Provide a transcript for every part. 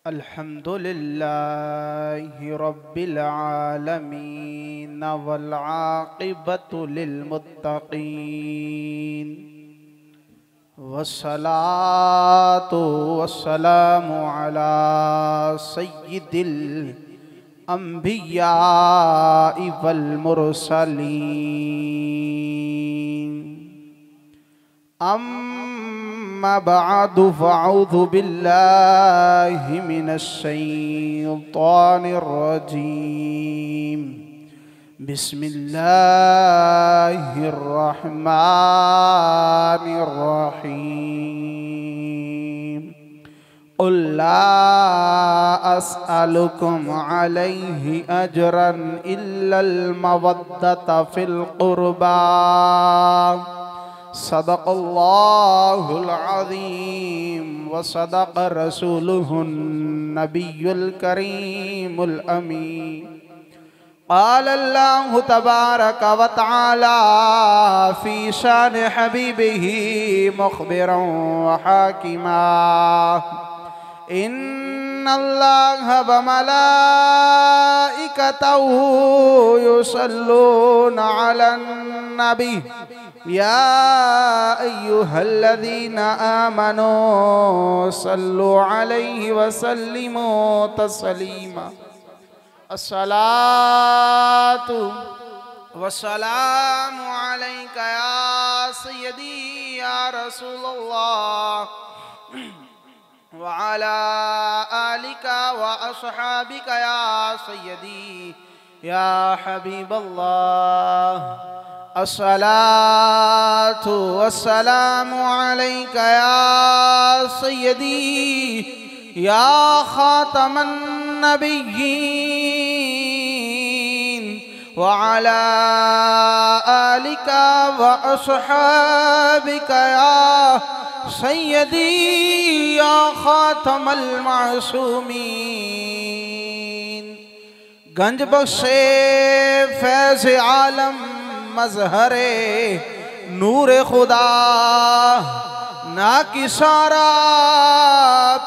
अल्हम्दुलिल्लाहि रब्बिल आलमीन वल आक़िबतु लिल मुत्तक़ीन वस्सलातु वस्सलामु अला सय्यिदिल अंबियाइ वल मुरसलीन अम्मा बअदु फ़अऊज़ु बिल्लाहि मिनश शैतानिर रजीम बिस्मिल्लाहिर रहमानिर रहीम क़ुल ला अस्अलुकुम अलैहि अजरन इल्लल मवद्दत फिल क़ुरबा सदक़ल्लाहुल अज़ीम व सदक़ रसूलुहुन नबियुल करीमुल अमीन क़ाल अल्लाहु तबारक व तआला फ़ी शान हबीबिही मुख़बिरन व हाकिमा इन्नल्लाह व मलाइकतहु युसल्लूना अलन नबी या अय्युहल्लज़ीना आमनू सल्लु अलैहि व सल्लिमू तस्लीमा अस्सलातु वस्सलामु अलैका या सय्यदी या रसूलल्लाह व अला आलिका व अस्हाबिका या सय्यदी या हबीबल्लाह अस्सलातु वस्सलामु अलैका या सय्यदी या खातमन नबिय्यीन व अला आलिका व अस्हाबिका या सय्यदी या खातमल मासूमीन गंज बख्शे फैज़ आलम मज़हरे नूर खुदा ना किसारा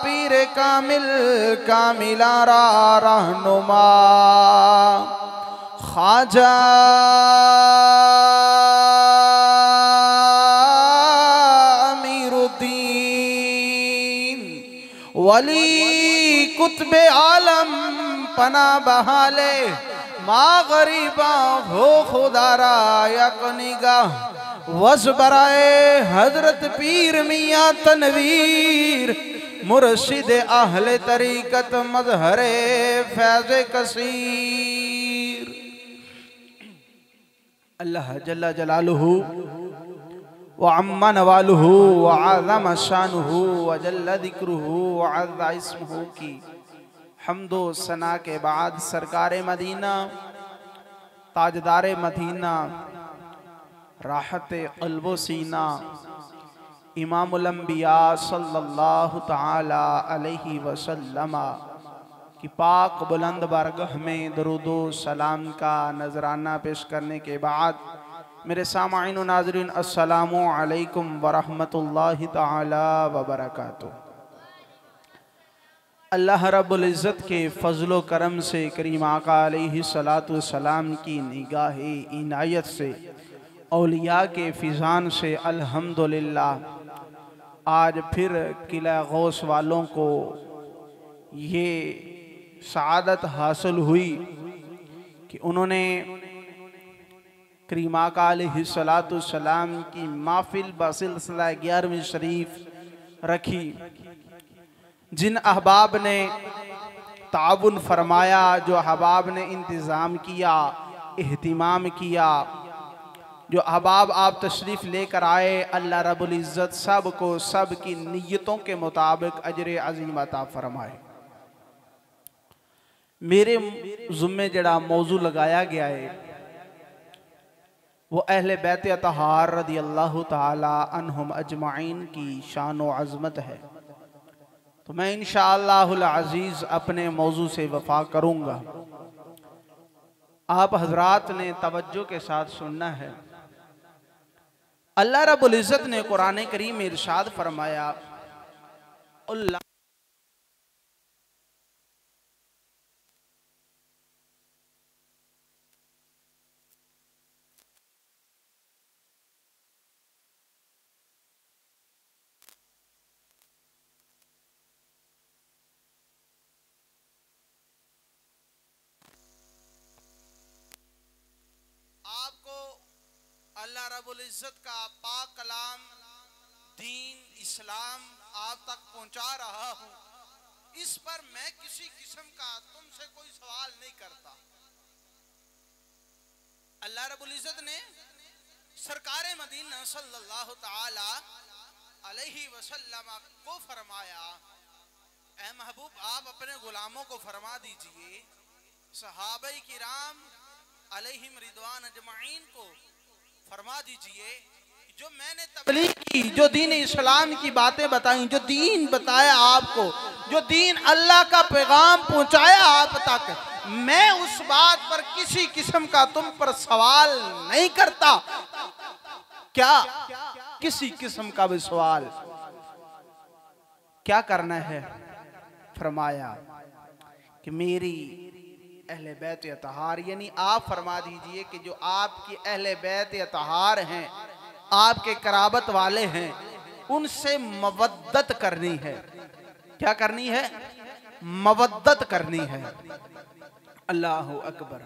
पीर कामिल कामिलारा रहनुमा ख्वाजा अमीरुद्दीन वली कुतुब आलम पना बहाले माँ गरीबा हो खुदारा यकनिगा वज़ बराए हजरत पीर मियाँ तनवीर मुर्शिद अहले तरीकत मज़हरे फैज़ कसीर अल्लाह जल्ला जलालुहु व अम्मा नवालुहु व आज़म शानुहु व जल्ला ज़िक्रुहु व अज़्ज़ा इस्मुहु की हम्दो सना के बाद सरकार मदीना ताजदार मदीना राहत क़ल्बो सीना इमामुल अंबिया सल्लल्लाहु तआला अलैहि वसल्लम की पाक बुलंद बारगाह में दरूदो सलाम का नजराना पेश करने के बाद मेरे सामाईन व नाज़रीन अस्सलामु अलैकुम व रहमतुल्लाहि तआला व बरकातुहू। अल्लाह रब्बुल इज़्ज़त के फ़ज़्ल व करम से करीम आका अलैहिस्सलातु वस्सलाम की निगाहे इनायत से औलिया के फ़िज़ान से अल्हम्दुलिल्लाह आज फिर किला गौस वालों को ये सआदत हासिल हुई कि उन्होंने करीम आका अलैहिस्सलातु वस्सलाम की महफ़िल बसिलसिला 11वीं शरीफ रखी। जिन अहबाब ने ताउन फरमाया, जो अहबाब ने इंतज़ाम किया, एहतिमाम किया, जो अहबाब आप तशरीफ़ लेकर आए, अल्लाह रब्बुल इज़्ज़त सब को सब की नीयतों के मुताबिक अजर अज़ीम अता फरमाए। मेरे ज़ुम्मे जड़ा मौजू लगाया गया है वो अहले बैत अतहार रज़ी अल्लाह ताला अन्हुम अजमाइन की शान व अज़मत है। तो मैं इंशाअल्लाहुल अज़ीज़ अपने मौजू से वफ़ा करूँगा। आप हजरात ने तवज्जो के साथ सुनना है। अल्लाह रब्बुल इज़्ज़त ने कुरान करीम में इरशाद फरमाया, अल्लाह रब्बुल इज्जत का पाक कलाम दीन इस्लाम आप तक पहुंचा रहा हूं, इस पर मैं किसी किस्म का तुमसे कोई सवाल नहीं करता। अल्लाह रब्बुल इज्जत ने सरकारे मदीना सल्लल्लाहु ताला अलैहि वसल्लम को फरमाया, ऐ महबूब आप अपने गुलामों को फरमा दीजिए, सहाबाई किराम अलैहिम रिदवान अजमाइन को फरमा दीजिए, जो मैंने तबलीग की, जो दीन इस्लाम की बातें बताई, जो दीन बताया आपको, जो दीन अल्लाह का पैगाम पहुंचाया आप तक, मैं उस बात पर किसी किस्म का तुम पर सवाल नहीं करता। क्या किसी किस्म का भी सवाल क्या करना है? फरमाया कि मेरी अहले बैत अतहार, यानी आप फरमा दीजिए कि जो आपकी अहले बैत अतहार हैं, आपके कराबत वाले हैं, उनसे मवद्दत करनी है। क्या करनी है? मवद्दत करनी है। अल्लाहु अकबर।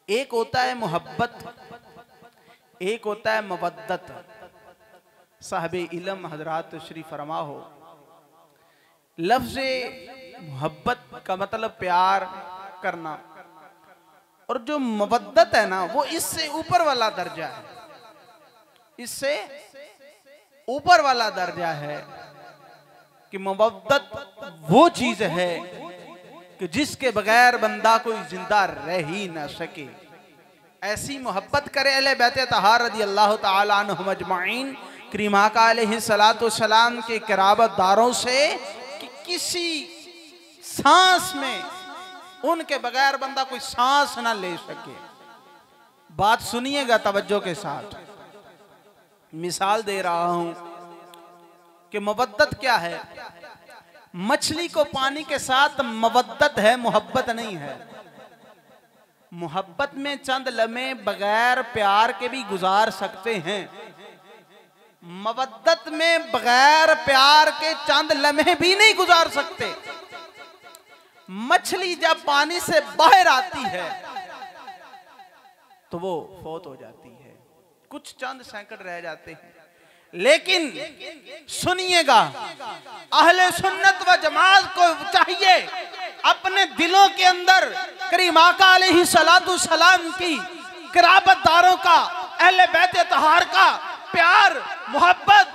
एक होता है मोहब्बत, एक होता है मवद्दत। साहिबे इल्म हजरात तशरीफ फरमा हो, लफ्ज़ मोहब्बत का मतलब प्यार करना, और जो मवद्दत है ना, वो इससे ऊपर वाला दर्जा है, इससे ऊपर वाला दर्जा है कि मवद्दत वो चीज है कि जिसके बगैर बंदा कोई जिंदा रह ही ना सके। ऐसी मोहब्बत करे अहले बैत तहार रज़ी अल्लाह तआला अन्हुम अजमाइन, करीम आका अलैहिस्सलातु वस्सलाम के क़राबतदारों से कि किसी सांस में उनके बगैर बंदा कोई सांस ना ले सके। बात सुनिएगा तवज्जो के साथ। मिसाल दे रहा हूं कि मवद्दत क्या है। मछली को पानी के साथ मवद्दत है, मोहब्बत नहीं है। मोहब्बत में चंद लम्हे बगैर प्यार के भी गुजार सकते हैं, मवद्दत में बगैर प्यार के चंद लम्हे भी नहीं गुजार सकते। मछली जब पानी से बाहर आती है तो वो फौत हो जाती है, कुछ चंद सेकंड रह जाते हैं। लेकिन सुनिएगा, अहले सुन्नत व जमात को चाहिए अपने दिलों के अंदर करीम आका अलैहिस्सलातु सलाम की क़राबतदारों का, अहले बैत तहार का प्यार, मोहब्बत,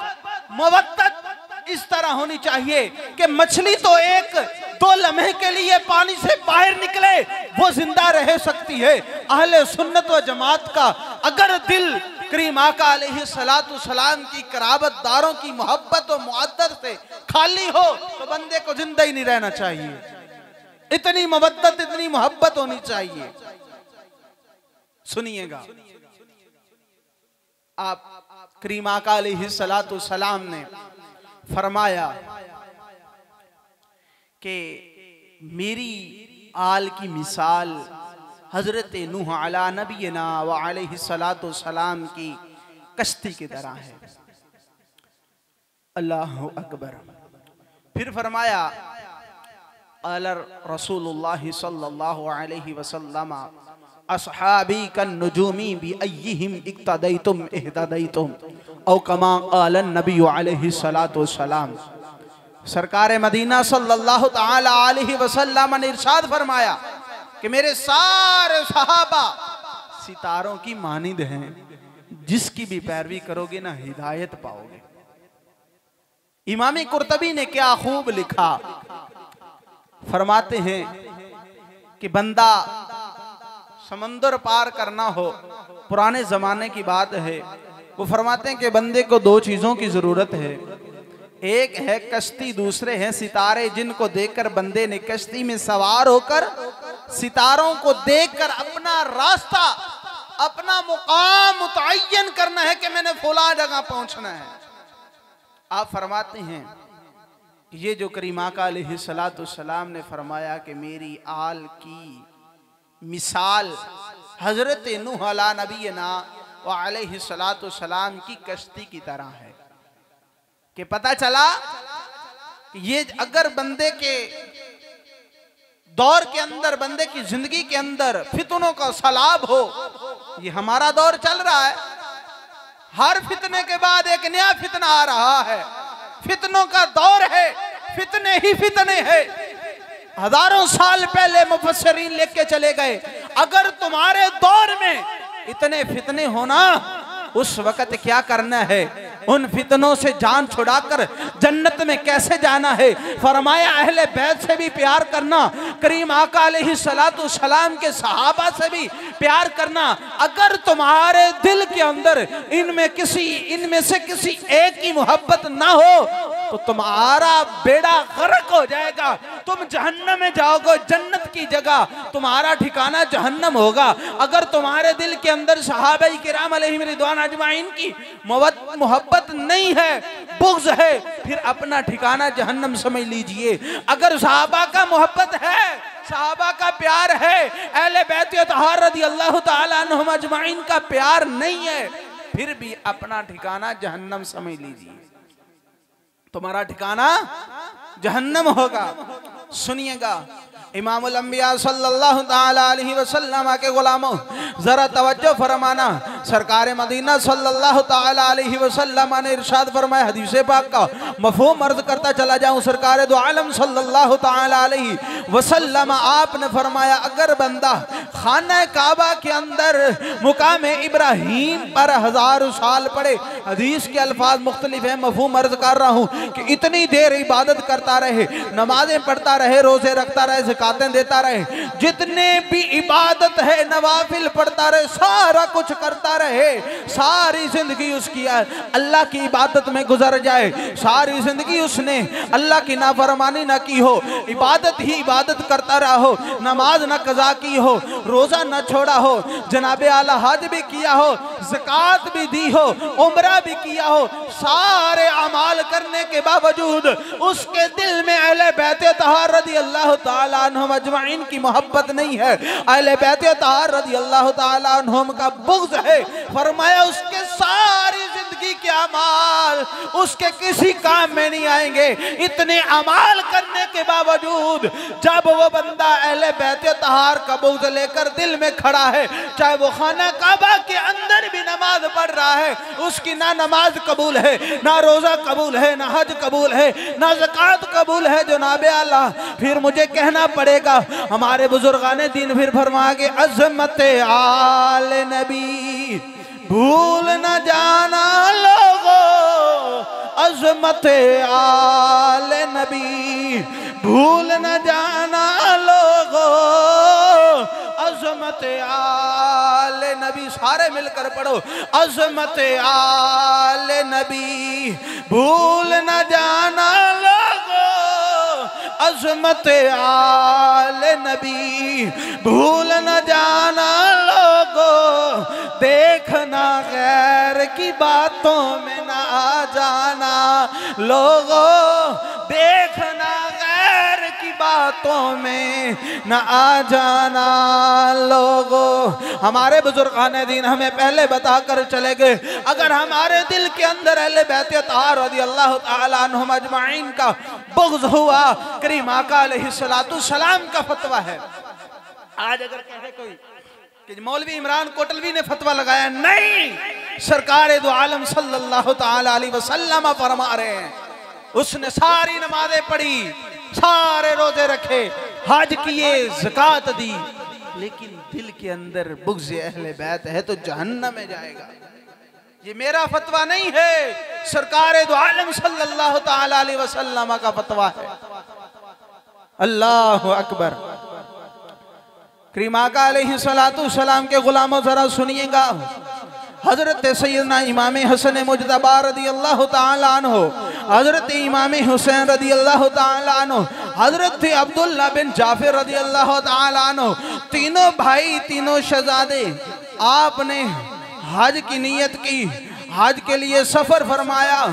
मवद्दत इस तरह होनी चाहिए कि मछली तो एक दो लम्हे के लिए पानी से बाहर निकले वो जिंदा रह सकती है। अहले सुन्नत व जमात का अगर दिल करीम आका अलैहिस्सलातु सलाम की क़राबतदारों की मोहब्बत और मुअद्दत से खाली हो तो बंदे को जिंदा ही नहीं रहना चाहिए। इतनी मवद्दत, इतनी मोहब्बत होनी चाहिए। सुनिएगा, आप करीम आका अलैहिस्सलातु सलाम ने फरमाया कि मेरी आल की मिसाल हजरत नूह अला नबीना व अलैहिस्सलातु सलाम की कश्ती की तरह है। अल्लाहु अकबर। फिर फरमाया अल रसूलुल्लाह सल्लल्लाहु अलैहि वसल्लम अस्हाबी कन नुजूमी बि अय्यिहिम इक्तदैतुम इहतदैतुम औ कमा क़ाल नबी अलैहिस्सलातु वस्सलाम। सरकार मदीना सल्लल्लाहु ताला अलैहि वसल्लम ने इरशाद फरमाया कि मेरे सारे सहाबा सितारों की मानिंद हैं, जिसकी भी पैरवी करोगे ना हिदायत पाओगे। इमाम कुर्तबी ने क्या खूब लिखा, फरमाते हैं कि बंदा समंदर पार करना हो, पुराने जमाने की बात है, वो फरमाते हैं कि बंदे को दो चीजों की जरूरत है, एक है कश्ती, दूसरे हैं सितारे, जिनको देखकर बंदे ने कश्ती में सवार होकर सितारों को देखकर अपना रास्ता, अपना मुकाम मुतय्यन करना है कि मैंने फला जगह पहुंचना है। आप फरमाते हैं ये जो करीम आका अलैहिस्सलातु सलाम ने फरमाया कि मेरी आल की मिसाल हजरत नूह अला नबीना व अलैहिस्सलातु सलाम की कश्ती की तरह है, कि पता चला कि ये अगर बंदे के दौर के अंदर, बंदे की जिंदगी के अंदर फितनों का सैलाब हो, ये हमारा दौर चल रहा है, हर फितने के बाद एक नया फितना आ रहा है। फितनों का दौर है, फितने ही फितने हैं। हजारों साल पहले मुफस्सिरीन लिख के चले गए, अगर तुम्हारे दौर में इतने फितने होना, उस वक्त क्या करना है, उन फितनों से जान छुड़ाकर जन्नत में कैसे जाना है। फरमाया अहले बैत से भी प्यार करना, करीम आका अलैहिस्सलातु सलाम के सहाबा से भी प्यार करना। अगर तुम्हारे दिल के अंदर इनमें से किसी एक की मोहब्बत ना हो तो तुम्हारा बेड़ा गर्क हो जाएगा, तुम जहन्नम में जाओगे। जन्नत की जगह तुम्हारा ठिकाना जहन्नम होगा। अगर तुम्हारे दिल के अंदर सहाबाए किराम अलैहिम रिदवान अजमाइन की मोहब्बत नहीं है, बुग़्ज़ है, फिर अपना ठिकाना जहन्नम समझ लीजिए। अगर सहाबा का मोहब्बत है, सहाबा का प्यार है, अहले बैत अतहार रज़ियल्लाहु ताला अन्हुम अजमाइन का प्यार नहीं है, फिर भी अपना ठिकाना जहन्नम समझ लीजिए। तुम्हारा ठिकाना जहन्नम होगा। सुनिएगा, इमामुल अंबिया सल्लल्लाहु ताला अलैहि वसल्लम के गुलामों, जरा तवज्जो फरमाना। सरकार मदीना सल्लल्लाहु ताला अलैहि वसल्लम ने इरशाद फरमाया, हदीस पाक का मफहूम अर्ज करता चला जाऊं। सरकार दो आलम सल्लल्लाहु ताला अलैहि वसल्लम आपने फरमाया, अगर बंदा खाना काबा के अंदर मुकाम इब्राहीम पर हजारों साल पड़े, हदीस के अल्फाज मुख्तलिफ है, मफहूम अर्ज कर रहा हूँ कि इतनी देर इबादत करता रहे, नमाजें पढ़ता रहे, रोजे रखता रहे, ज़कातें देता रहे, जितने भी इबादत है नवाफिल पढ़ता रहे, सारा कुछ करता रहे, सारी जिंदगी उसकी अल्लाह की इबादत में गुजर जाए, सारी जिंदगी उसने अल्लाह की नाफरमानी ना की हो, इबादत ही इबादत करता रहा हो, नमाज ना कज़ा की हो, रोजा ना छोड़ा हो, जनाबे आला हज भी किया हो, ज़कात भी दी हो, उम्रा भी किया हो, सारे अमाल करने के बावजूद उसके दिल में अहले बैत अतहार रज़ियल्लाहु ताला अन्हुम अजमाइन की मोहब्बत नहीं है, अहले बैत अतहार रज़ियल्लाहु ताला अन्हुम का बुग़्ज़ है। फरमाया उसके सारी जिंदगी के अमाल उसके किसी काम में नहीं आएंगे। इतने अमाल करने के बावजूद जब वो बंदा अहले बैत अतहार का बुग़्ज़ लेकर दिल में खड़ा है, चाहे वो खाना काबा के अंदर भी नमाज पढ़ रहा है, उसकी ना नमाज कबूल है, ना रोजा कबूल है, ना हज कबूल है, ना ज़कात कबूल है, जनाबे आला, फिर मुझे कहना पड़ेगा, हमारे बुजुर्गाने दीन फिर फरमा के अज़मत आले नबी भूल न जाना लोगों, अज़मत आले नबी भूल न जाना लोगों, अज़मत आले नबी, सारे मिलकर पढ़ो, अज़मत आले नबी भूल न जाना लोगों, अज़मत आले नबी भूल न जाना लोगों, देखना गैर की बातों में ना आ जाना लोगों, देखना गैर की बातों में न आ जाना लोगों। हमारे बुजुर्गाने दीन हमें पहले बताकर चले गए, अगर हमारे दिल के अंदर अहले बैत अतहार रज़ियल्लाहु ताला अन्हुम अजमाइन का बुग़्ज़ हुआ, करीम आका अलैहिस्सलातु सलाम का फतवा है। आज अगर कहे कोई कि मौलवी इमरान कोटलवी ने फतवा लगाया, नहीं, सरकार दो आलम सल्लल्लाहु ताला अलैहि वसल्लम फरमा रहे हैं, उसने सारी नमाजें पढ़ी, सारे रोजे रखे, हज किए, ज़कात दी, लेकिन दिल के अंदर बुग़्ज़ अहले बैत है तो जहन्नम में जाएगा। ये मेरा फतवा नहीं है, सरकार दो आलम सल्लल्लाहु ताला अलैहि वसल्लम का फतवा है। अल्लाहु अकबर। करीम आका अलैहिस्सलातु सलाम के गुलामों जरा सुनिएगा, हजरत सैयदना इमाम हसन मुज्तबा रज़ियल्लाहु ताला अन्हु, हजरत इमाम हुसैन रज़ियल्लाहु ताला अन्हु, हजरत अब्दुल्ला बिन जाफर रज़ियल्लाहु ताला अन्हु, तीनों भाई, तीनों शहजादे, आपने हज की नियत की, हज के लिए सफर फरमाया।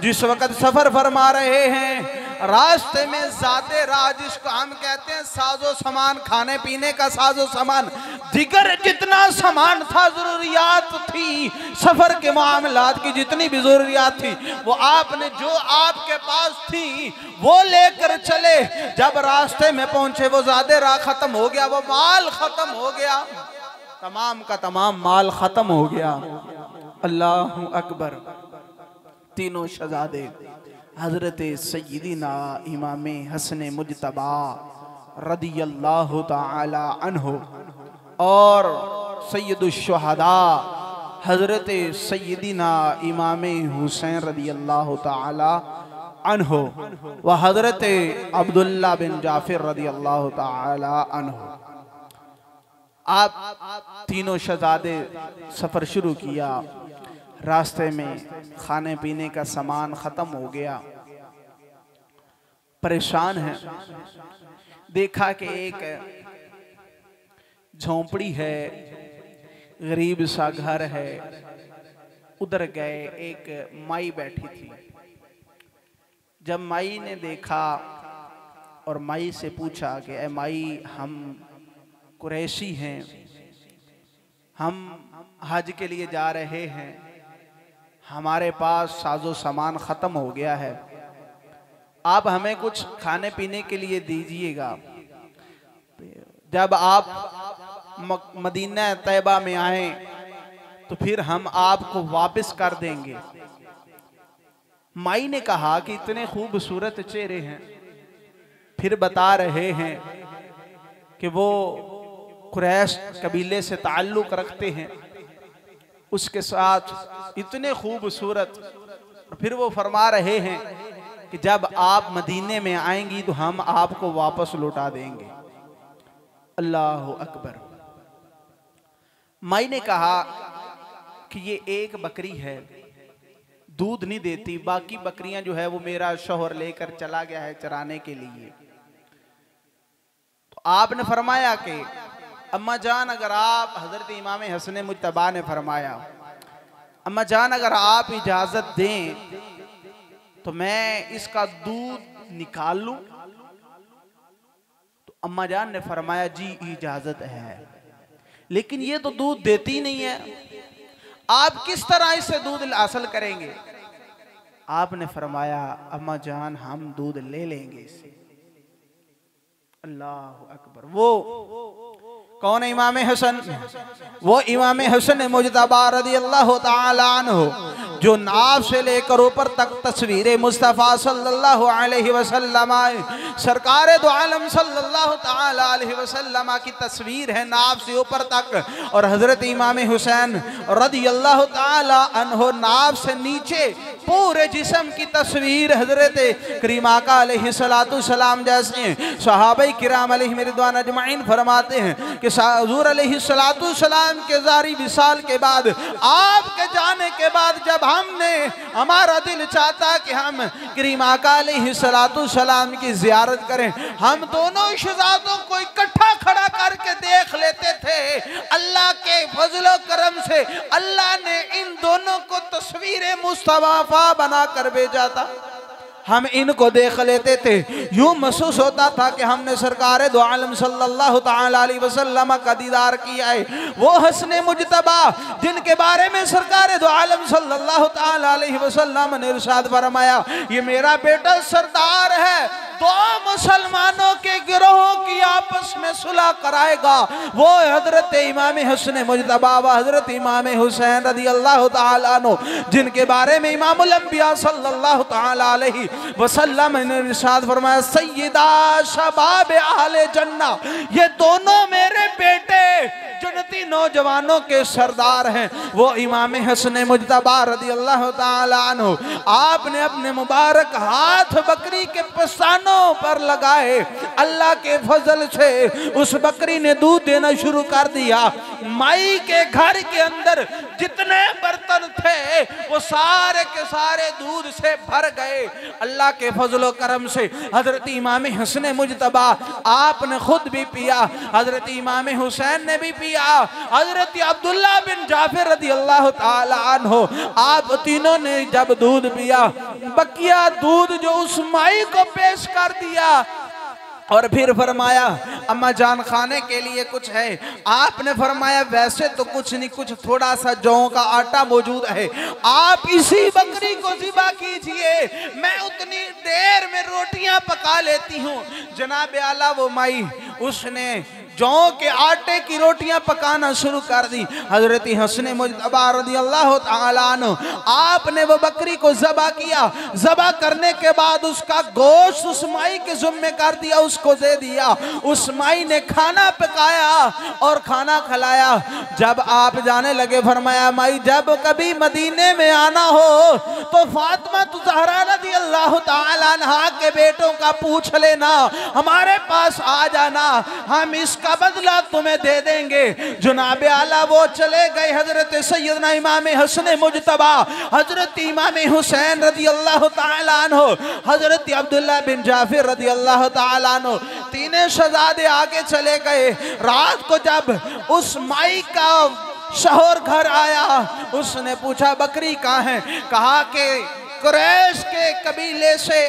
जिस वक्त सफर फरमा रहे हैं, रास्ते में ज़ाते राह, जिसको हम कहते हैं साजो सामान, खाने पीने का साजो सामान, दिगर जितना सामान था, जरूरियात थी, सफर के मामलात की जितनी भी जरूरियात थी, वो आपने जो आपके पास थी वो लेकर चले। जब रास्ते में पहुंचे वो ज़ाते राह खत्म हो गया, वो माल खत्म हो गया, तमाम का तमाम माल खत्म हो गया। अल्लाहु अकबर। तीनों शहजादे हजरत सय्यदीना इमाम हसन मुजतबा रदियल्लाहु ताला अन्हु और सय्यदुश शुहदा हजरत सय्यदीना इमाम हुसैन रदियल्लाहु ताला अन्हु व हजरत अब्दुल्ला बिन जाफिर रदियल्लाहु ताला अन्हु। आप तीनों शहजादे सफर शुरू किया। रास्ते में खाने पीने का सामान खत्म हो गया, परेशान है। देखा कि एक झोंपड़ी है, गरीब सा घर है, उधर गए। एक माई बैठी थी। जब माई ने देखा और माई से पूछा कि ए माई, हम कुरैशी हैं, हम हज के लिए जा रहे हैं, हमारे पास साजो सामान ख़त्म हो गया है, आप हमें कुछ खाने पीने के लिए दीजिएगा। जब आप मदीना तैयबा में आए तो फिर हम आपको वापस कर देंगे। माई ने कहा कि इतने खूबसूरत चेहरे हैं, फिर बता रहे हैं कि वो कुरैश कबीले से ताल्लुक रखते हैं, उसके साथ इतने खूबसूरत। फिर वो फरमा रहे हैं कि जब आप मदीने में आएंगी तो हम आपको वापस लौटा देंगे। अल्लाहु अकबर। माई ने कहा कि ये एक बकरी है, दूध नहीं देती, बाकी बकरियां जो है वो मेरा शौहर लेकर चला गया है चराने के लिए। तो आपने फरमाया कि अम्मा जान, अगर आप, हजरत इमाम हसन मुजतबा ने फरमाया, अम्मा जान अगर आप इजाजत दें तो मैं इसका दूध निकाल लूं। तो अम्मा जान ने फरमाया जी इजाजत है, लेकिन ये तो दूध देती नहीं है, आप किस तरह इससे दूध हासिल करेंगे? आपने फरमाया अम्मा जान हम दूध ले लेंगे इससे। अल्लाह अकबर। वो कौन है? इमाम हसन। वो इमाम हसन मुजतबा रदियल्लाहु ताला अन्हु जो नाव से लेकर ऊपर तक तस्वीर मुस्तफ़ा सल्लल्लाहु अलैहि वसल्लम, सरकार दो आलम सल्लल्लाहु ताला अलैहि वसल्लम की तस्वीर है नाव से ऊपर तक। और हजरत इमाम हुसैन रदियल्लाहु ताला अन्हु नाव से नीचे पूरे जिस्म की तस्वीर हजरत करीमा का अलैहिस्सलातु सलाम जैसे सहाबाए किराम अलैहिम रिदवान अजमाइन फरमाते हैं कि हुजूर अलैहिस्सलातु सलाम के जारी विसाल के बाद, आपके जाने के बाद जब हमने, हमारा दिल चाहता कि हम करीमा का अलैहिस्सलातु सलाम की जियारत करें, हम दोनों शहजादों को इकट्ठा खड़ा करके देख लेते थे। अल्लाह के फजलो करम से अल्लाह ने इन दोनों को तस्वीर मुस्तफा बना कर भेजा था। हम इनको देख लेते थे, यूं महसूस होता था कि हमने सरकार दो आलम सल्लल्लाहु ताला अलैहि वसल्लम का दीदार किया है। वो हसन मुजतबा जिनके बारे में सरकार दो आलम सल्लल्लाहु ताला अलैहि वसल्लम ने इरशाद फरमाया, ये मेरा बेटा सरदार है, दो मुसलमानों के गिरोहों की आपस में सुलह कराएगा। वो हजरत इमाम हसन मुजतबा व हजरत इमाम हुसैन रदियल्लाहु ताला अन्हु जिनके बारे में इमामुल अंबिया सल्लल्लाहु ताला अलैहि वसल्लम ने इरशाद फरमाया, सय्यदा शबाब अहले जन्ना, ये दोनों मेरे बेटे जन्नती नौजवानों के सरदार हैं। वो इमाम हसन मुजतबा रदियल्लाहु ताला अन्हु, आपने अपने मुबारक हाथ बकरी के पसानों पर लगाए, अल्लाह के फजल से उस बकरी ने दूध देना शुरू कर दिया। माई के घर के अंदर जितने बर्तन थे वो सारे के सारे दूध से भर गए। अल्लाह के फजलो करम से हजरत इमाम हसन मुजतबा आपने खुद भी पिया, हजरत इमाम हुसैन ने भी पिया, हजरत अब्दुल्ला बिन जाफिर रदियल्लाहु ताला अन्हु, आप तीनों ने जब दूध पिया, बकिया दूध जो उस माई को पेश कर दिया और फिर फरमाया, अम्मा जान खाने के लिए कुछ है? आपने फरमाया वैसे तो कुछ नहीं, कुछ थोड़ा सा जौ का आटा मौजूद है, आप इसी बकरी को ज़िबा कीजिए, मैं उतनी देर में रोटियां पका लेती हूँ। जनाब आला वो माई, उसने जौ के आटे की रोटियां पकाना शुरू कर दी। हजरत हसन मुज्तबा रदियल्लाहु ताला अन्हु आपने वो बकरी को ज़बा किया। ज़बा करने के बाद उसका गोश्त उस माई के ज़िम्मे कर दिया, उसको दे दिया। उस माई ने खाना पकाया और खाना खिलाया। जब आप जाने लगे फरमाया माई जब कभी मदीने में आना हो तो फातिमा ज़हरा रदियल्लाहु ताला अन्हा के बेटों का पूछ लेना, हमारे पास आ जाना, हम इसका बदला तुम्हें दे देंगे। जनाब आला वो चले गए। हजरत सैयदना इमाम हसन मुज्तबा, हजरत इमाम हुसैन रदियल्लाहु ताला अन्हु, हजरत अब्दुल्लाह बिन जाफर रदियल्लाहु ताला अन्हु, तीनों शहजादे आगे चले गए। रात को जब उस माई का शौहर घर आया, उसने पूछा बकरी कहाँ है? कहा कि कुरैश के कबीले से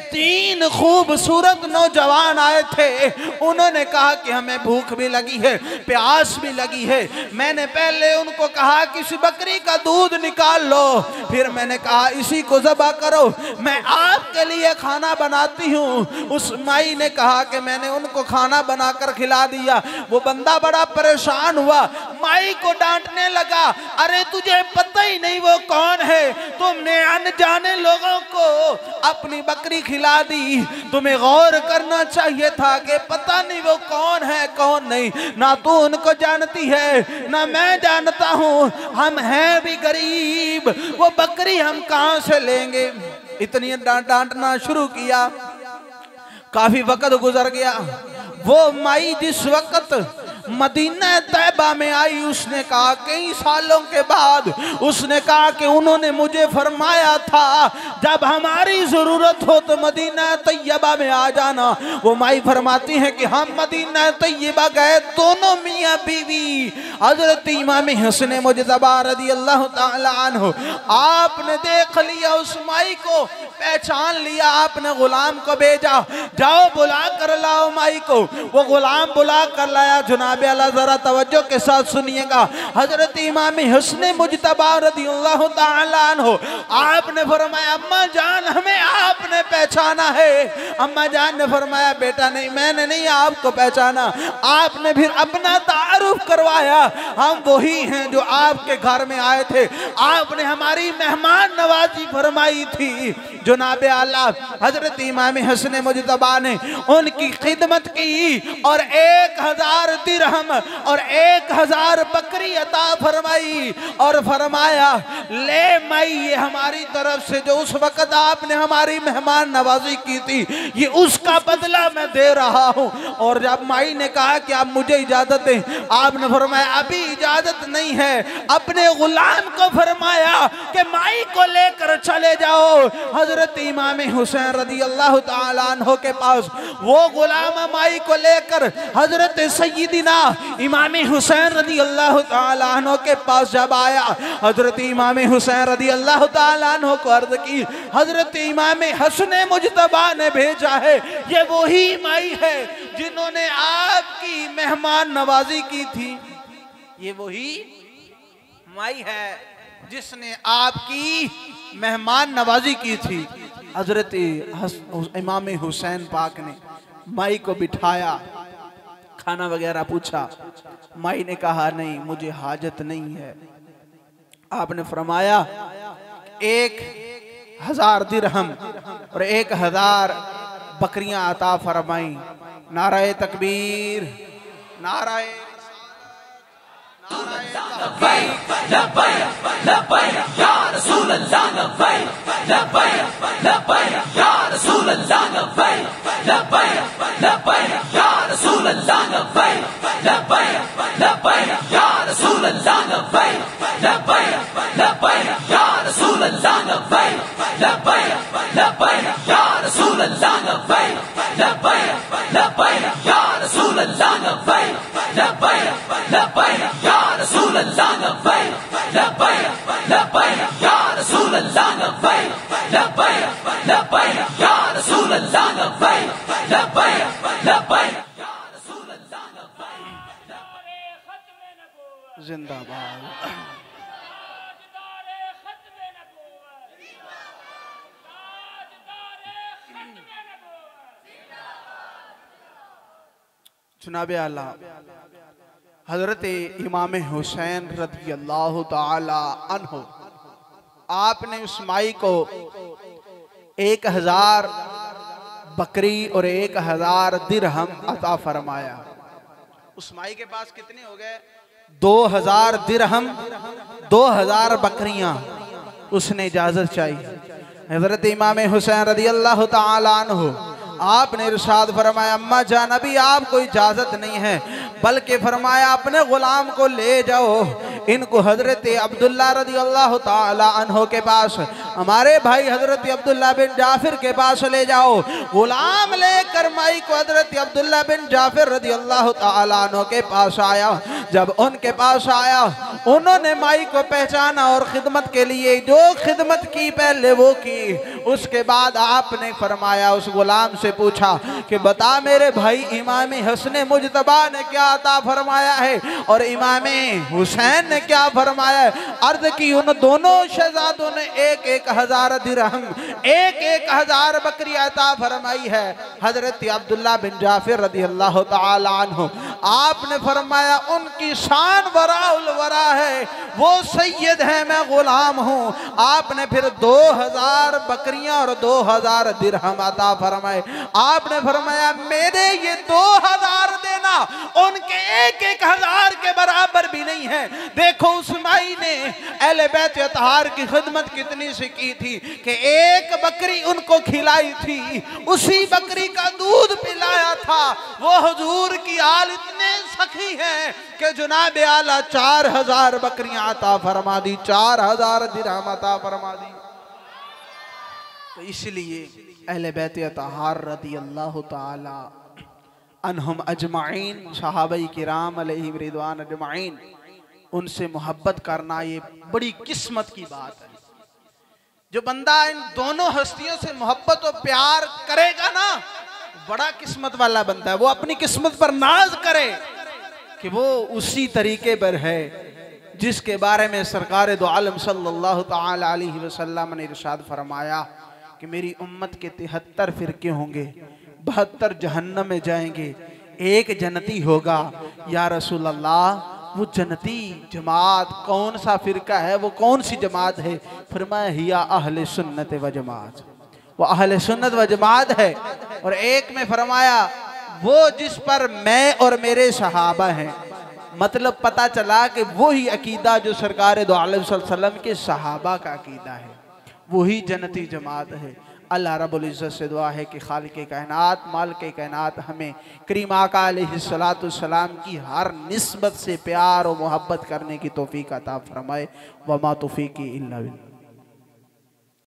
3 खूबसूरत नौजवान आए थे। उन्होंने कहा कि हमें भूख भी लगी है, प्यास भी लगी है। मैंने पहले उनको कहा किसी बकरी का दूध निकाल लो, फिर मैंने कहा इसी को ज़बा करो, मैं आपके लिए खाना बनाती हूँ। उस माई ने कहा कि मैंने उनको खाना बनाकर खिला दिया। वो बंदा बड़ा परेशान हुआ, माई को डांटने लगा, अरे तुझे पता ही नहीं वो कौन है, तुमने अनजाने लोगों को अपनी बकरी खिला दी। तुम्हें गौर करना चाहिए था कि पता नहीं वो कौन है कौन नहीं, ना तू उनको जानती है ना मैं जानता हूँ, हम हैं भी गरीब, वो बकरी हम कहाँ से लेंगे। इतनी डांटना शुरू किया। काफी वक्त गुजर गया। वो माई जिस वक्त मदीना तैयबा में आई, उसने कहा कई सालों के बाद, उसने कहा कि उन्होंने मुझे फरमाया था जब हमारी जरूरत हो तो मदीना तैयबा में आ जाना। वो माई फरमाती है कि हम मदीना तैयबा गए, दोनों मियाँ बीवी। हजरत इमाम हसन मुज्तबा रदियल्लाहु ताला अन्हु, आपने देख लिया उस माई को, पहचान लिया, आपने गुलाम को भेजा, जाओ बुला कर लाओ माई को। वो गुलाम बुला कर लाया। जनाब अल्लाह जरा तवज्जो के साथ सुनिएगा। हजरत इमाम हसन मुज्तबा रदियल्लाहु ताला अन्हु, आपने फरमाया अम्मा जान हमें आपने पहचाना है। अम्मा जान ने फरमाया बेटा नहीं, मैंने नहीं आपको पहचाना। आपने फिर अपना तारुफ करवाया, हम वही हैं जो आपके घर में आए थे, आपने हमारी मेहमान नवाजी फरमाई थी। जनाब आला हजरत इमाम हसन मुज्तबा ने उनकी खिदमत की और 1000 दिरहम और 1000 बकरी अता फरमाई और फरमाया ले माई, ये हमारी तरफ से जो उस वक्त आपने हमारी मेहमान नवाजी की थी, ये उसका बदला मैं दे रहा हूँ। और जब माई ने कहा कि आप मुझे इजाजत दें, आपने फरमाया अभी इजाजत नहीं है। अपने गुलाम को फरमाया कि माई को लेकर चले जाओ हजरत इमाम हुसैन रदियल्लाहु ताला अन्हु के पास। वो गुलाम माई को लेकर हजरत सय्यदिना इमाम हुसैन रदियल्लाहु ताला अन्हु के पास जब आया, हजरत इमाम हुसैन रदियल्लाहु ताला अन्हु को अर्ज की, हजरत इमाम हसन मुज्तबा ने भेजा है, ये वही माई है जिन्होंने आपकी मेहमान नवाजी की थी, ये वही माई है जिसने आपकी मेहमान नवाजी की थी। हजरत इमाम हुसैन पाक ने माई को बिठाया, खाना वगैरह पूछा। माई ने कहा नहीं मुझे हाजत नहीं है। आपने फरमाया 1000 दिरहम और 1000 बकरियां अता फरमाई। नाराए तकबीर, नाराए लब्बैक लब्बैक लब्बैक या रसूल अल्लाह, लब्बैक लब्बैक लब्बैक या रसूल अल्लाह, लब्बैक लब्बैक लब्बैक या रसूल अल्लाह, लब्बैक लब्बैक लब्बैक या रसूल अल्लाह, लब्बैक लब्बैक लब्बैक या रसूल अल्लाह, लब्बैक लब्बैक लब्बैक या रसूल अल्लाह, लब्बैक लब्बैक लब्बैक या रसूल अल्लाह, लब्बैक लब्बैक लब्बैक या रसूल अल्लाह, लब्बैक लब्बैक लब्बैक या रसूल अल्लाह, लब्बैक लब्बैक लब्बैक या रसूल अल्लाह, लब्बैक लब्बैक लब्बैक या रसूल अल्लाह, लब्बैक। जिंदाबाद। जनाबे आला हजरत इमाम हुसैन रज़ी अल्लाह ताला अन्हु, आपने उस माई को 1000 बकरी और 1000 दिरहम अता फरमाया। उस माई के पास कितने हो गए? 2000 दिरहम, 2000 बकरियां। उसने इजाजत चाहिए। हजरत इमाम हुसैन रज़ी अल्लाह ताला अन्हु, आपने इरशाद फरमाया, अम्मा जान अभी आपको इजाजत नहीं है, बल्कि फरमाया अपने गुलाम को ले जाओ, इनको हजरत अब्दुल्ला रज़ी अल्लाह ताला अन्हु के पास, हमारे भाई हजरत अब्दुल्ला बिन जाफिर के पास ले जाओ। गुलाम लेकर माई को हजरत अब्दुल्ला बिन जाफिर रज़ी अल्लाह ताला अन्हु के पास आया। जब उनके पास आया, उन्होंने माई को पहचाना और खिदमत के लिए जो खिदमत की पहले वो की। उसके बाद आपने फरमाया, उस गुलाम से पूछा कि बता मेरे भाई इमाम हसन मुजतबा ने क्या अता फरमाया है और इमाम हुसैन ने क्या फरमाया है। अर्ज की उन दोनों शहजादों ने 1000 दिरहम, 1000 बकरी अता फरमाई है। हजरत अब्दुल्ला बिन जाफिर रज़ी अल्लाह ताला अन्हु, आपने फरमाया उनकी शान वराउल वरा है, वो सैयद है, मैं गुलाम हूँ। आपने फिर 2000 बकरियां और 2000 दिरहम अता फरमाए। आपने फरमाया मेरे ये 2000 देना उनके 1000 के बराबर भी नहीं है। देखो उस माई ने अहले बैत अतहार की खिदमत कितनी सी की थी कि एक बकरी उनको खिलाई थी, उसी बकरी का दूध पिलाया था। वो हुजूर की आल इतने सखी हैं कि जनाब आला 4000 बकरियां अता फरमा दी, 4000 दिरहम अता फरमा दी। तो इसलिए अहले बैत अतहार रज़ी अल्लाह ताला अन्हुम अजमाइन, सहाबाई किराम अलैहिम रिदवान अजमाइन, उनसे मोहब्बत करना ये बड़ी किस्मत की बात है। जो बंदा इन दोनों हस्तियों से मोहब्बत और प्यार करेगा ना, बड़ा किस्मत वाला बंदा है। वो अपनी किस्मत पर नाज करे कि वो उसी तरीके पर है जिसके बारे में सरकार दो आलम सल्लल्लाहु ताला अलैहि वसल्लम ने इरशाद फरमाया कि मेरी उम्मत के 73 फिरके होंगे, 72 जहन्नम में जाएंगे, एक जन्नती होगा। या रसूल अल्लाह, वो जन्नती जमात कौन सा फिरका है, वो कौन सी जमात है? फरमाया हिया अहले सुन्नत व जमात, वो अहले सुन्नत व जमात है। और एक में फरमाया वो जिस पर मैं और मेरे सहाबा हैं। मतलब पता चला कि वही अकीदा जो सरकार दो आलम सल्लल्लाहु अलैहि वसल्लम के सहाबा का अकीदा है, वही जन्नती जमात है। अल्लाह रब्बुल इज़्ज़त से दुआ है कि खालिक़े कायनात मालिके कायनात हमें करीम आका अलैहिस्सलातु वस्सलाम की हर निस्बत से प्यार और मोहब्बत करने की तौफीक अता फरमाए। वमा तौफीकी इल्ला बिल्लाह।